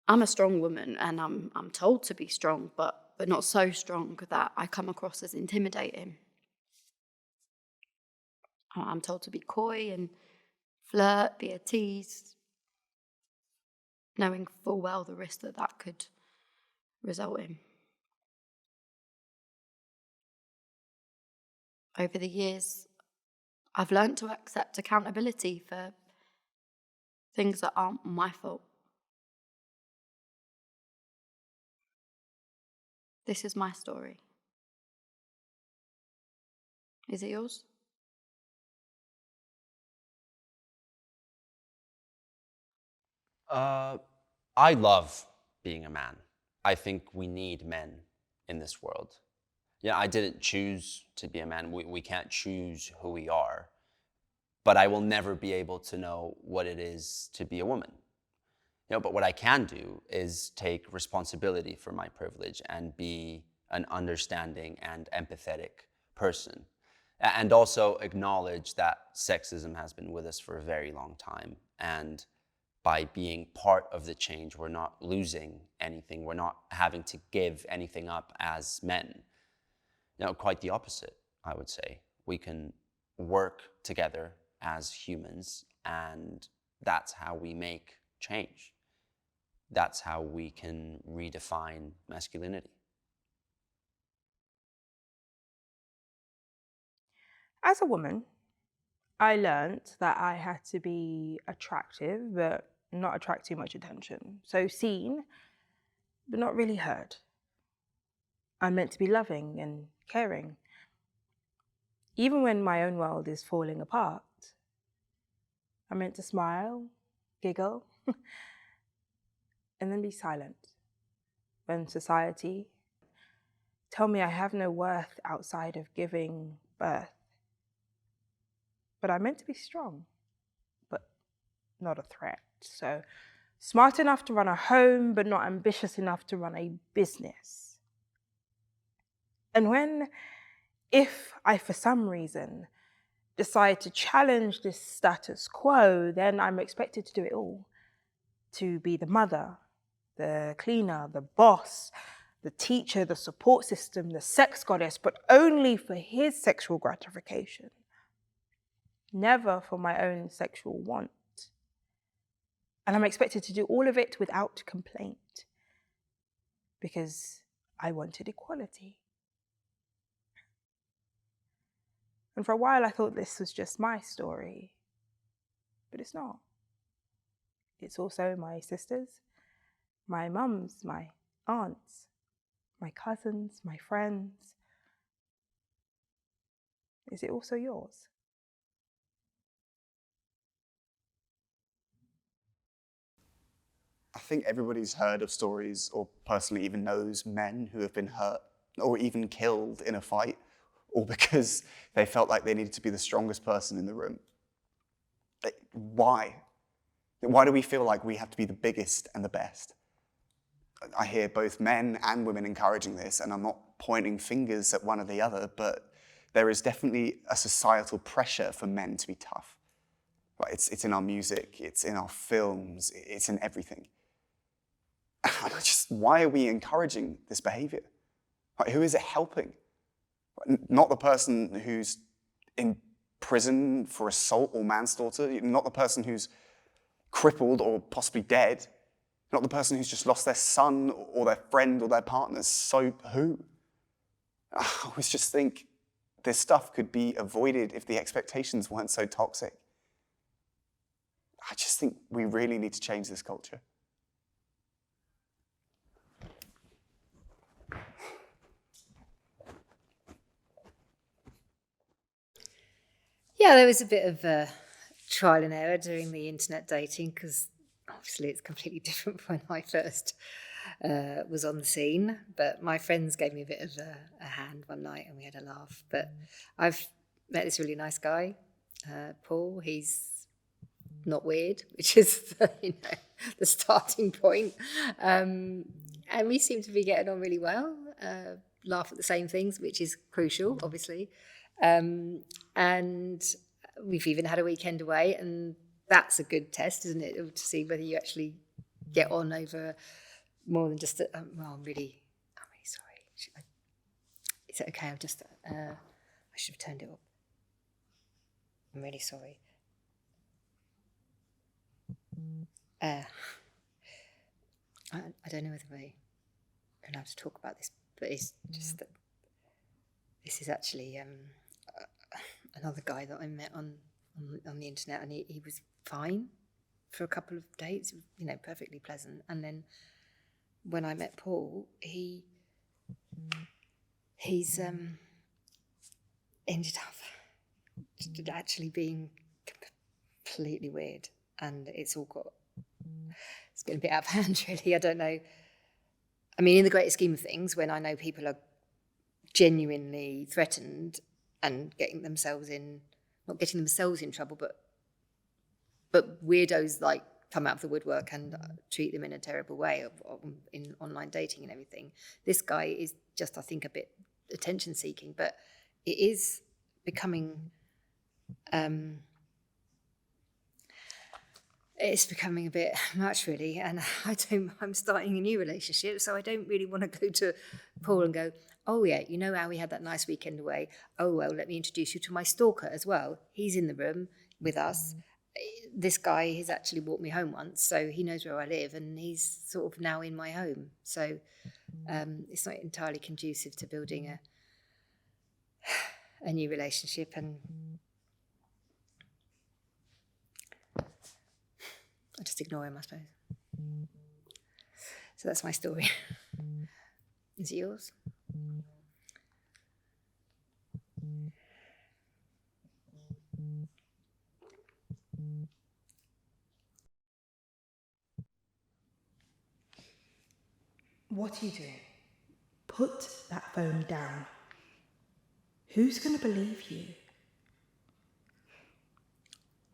I'm a strong woman, and I'm told to be strong, but not so strong that I come across as intimidating. I'm told to be coy and flirt, be a tease, knowing full well the risk that that could result in. Over the years, I've learned to accept accountability for things that aren't my fault. This is my story. Is it yours? Uh, I love being a man. I think we need men in this world. Yeah, I didn't choose to be a man. We can't choose who we are. But I will never be able to know what it is to be a woman. But what I can do is take responsibility for my privilege and be an understanding and empathetic person. And also acknowledge that sexism has been with us for a very long time. And by being part of the change, we're not losing anything. We're not having to give anything up as men. Quite the opposite, I would say. We can work together as humans, and that's how we make change. That's how we can redefine masculinity. As a woman, I learnt that I had to be attractive, but not attract too much attention. So seen, but not really heard. I'm meant to be loving and caring. Even when my own world is falling apart, I'm meant to smile, giggle, and then be silent. When society tell me I have no worth outside of giving birth. But I'm meant to be strong, but not a threat. So smart enough to run a home, but not ambitious enough to run a business. And if I, for some reason, decide to challenge this status quo, then I'm expected to do it all. To be the mother, the cleaner, the boss, the teacher, the support system, the sex goddess, but only for his sexual gratification. Never for my own sexual want. And I'm expected to do all of it without complaint because I wanted equality. And for a while I thought this was just my story, but it's not. It's also my sisters, my mums, my aunts, my cousins, my friends. Is it also yours? I think everybody's heard of stories or personally even knows men who have been hurt or even killed in a fight, all because they felt like they needed to be the strongest person in the room. Why? Why do we feel like we have to be the biggest and the best? I hear both men and women encouraging this, and I'm not pointing fingers at one or the other, but there is definitely a societal pressure for men to be tough. Right? It's in our music, it's in our films, it's in everything. Why are we encouraging this behavior? Right? Who is it helping? Not the person who's in prison for assault or manslaughter, not the person who's crippled or possibly dead, not the person who's just lost their son or their friend or their partner. So who? I always just think this stuff could be avoided if the expectations weren't so toxic. I just think we really need to change this culture. Yeah, there was a bit of trial and error during the internet dating because obviously it's completely different from when I first was on the scene. But my friends gave me a bit of a hand one night and we had a laugh. But I've met this really nice guy, Paul. He's not weird, which is the starting point. And we seem to be getting on really well, laugh at the same things, which is crucial, obviously. And we've even had a weekend away, and that's a good test, isn't it, to see whether you actually get on over more than just, well, I'm really sorry. Is it okay? I should have turned it up. I'm really sorry. I don't know whether we're allowed to talk about this, but it's just that this is actually another guy that I met on the internet, and he was fine for a couple of days, you know, perfectly pleasant. And then when I met Paul, he's ended up actually being completely weird, and it's getting a bit out of hand, really. I don't know. I mean, in the greater scheme of things, when I know people are genuinely threatened and not getting themselves in trouble, but weirdos like come out of the woodwork and treat them in a terrible way in online dating and everything. This guy is just, I think, a bit attention seeking, but it is becoming it's becoming a bit much, really. And I'm starting a new relationship, so I don't really want to go to Paul and go, oh yeah, you know how we had that nice weekend away? Oh well, let me introduce you to my stalker as well. He's in the room with us. This guy has actually walked me home once, so he knows where I live, and he's sort of now in my home. So it's not entirely conducive to building a new relationship, and I just ignore him, I suppose. So that's my story. Is it yours? What are you doing? Put that phone down. Who's going to believe you?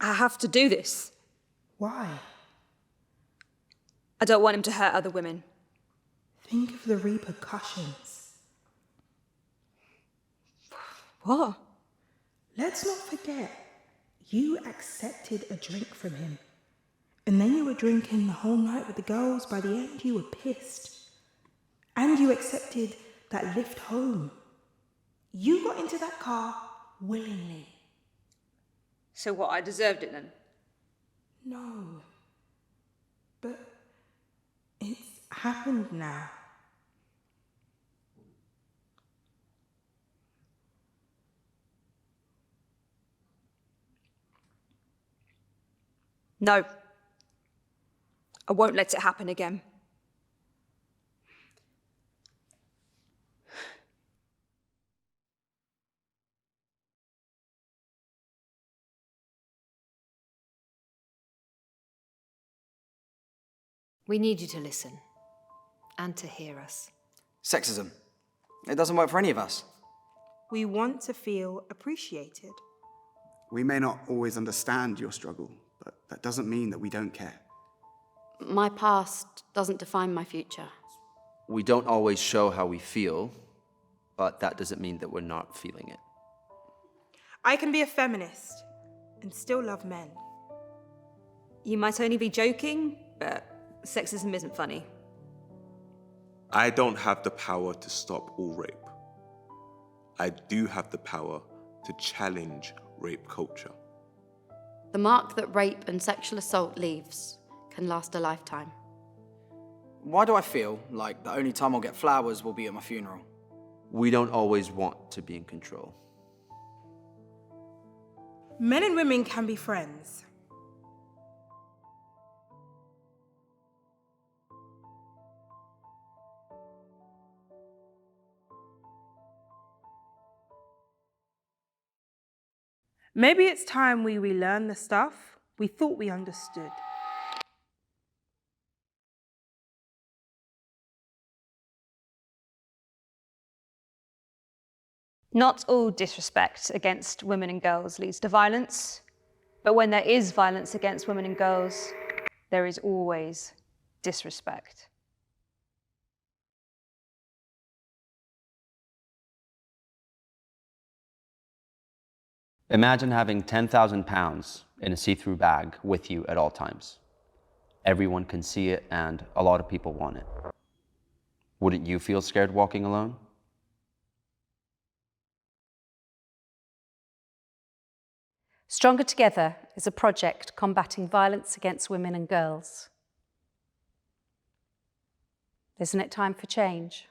I have to do this. Why? I don't want him to hurt other women. Think of the repercussions. What? Let's not forget, you accepted a drink from him. And then you were drinking the whole night with the girls. By the end, you were pissed. And you accepted that lift home. You got into that car willingly. So what, I deserved it then? No. But it's happened now. No. I won't let it happen again. We need you to listen and to hear us. Sexism. It doesn't work for any of us. We want to feel appreciated. We may not always understand your struggle, but that doesn't mean that we don't care. My past doesn't define my future. We don't always show how we feel, but that doesn't mean that we're not feeling it. I can be a feminist and still love men. You might only be joking, but sexism isn't funny. I don't have the power to stop all rape. I do have the power to challenge rape culture. The mark that rape and sexual assault leaves can last a lifetime. Why do I feel like the only time I'll get flowers will be at my funeral? We don't always want to be in control. Men and women can be friends. Maybe it's time we relearn the stuff we thought we understood. Not all disrespect against women and girls leads to violence, but when there is violence against women and girls, there is always disrespect. Imagine having 10,000 pounds in a see-through bag with you at all times. Everyone can see it, and a lot of people want it. Wouldn't you feel scared walking alone? Stronger Together is a project combating violence against women and girls. Isn't it time for change?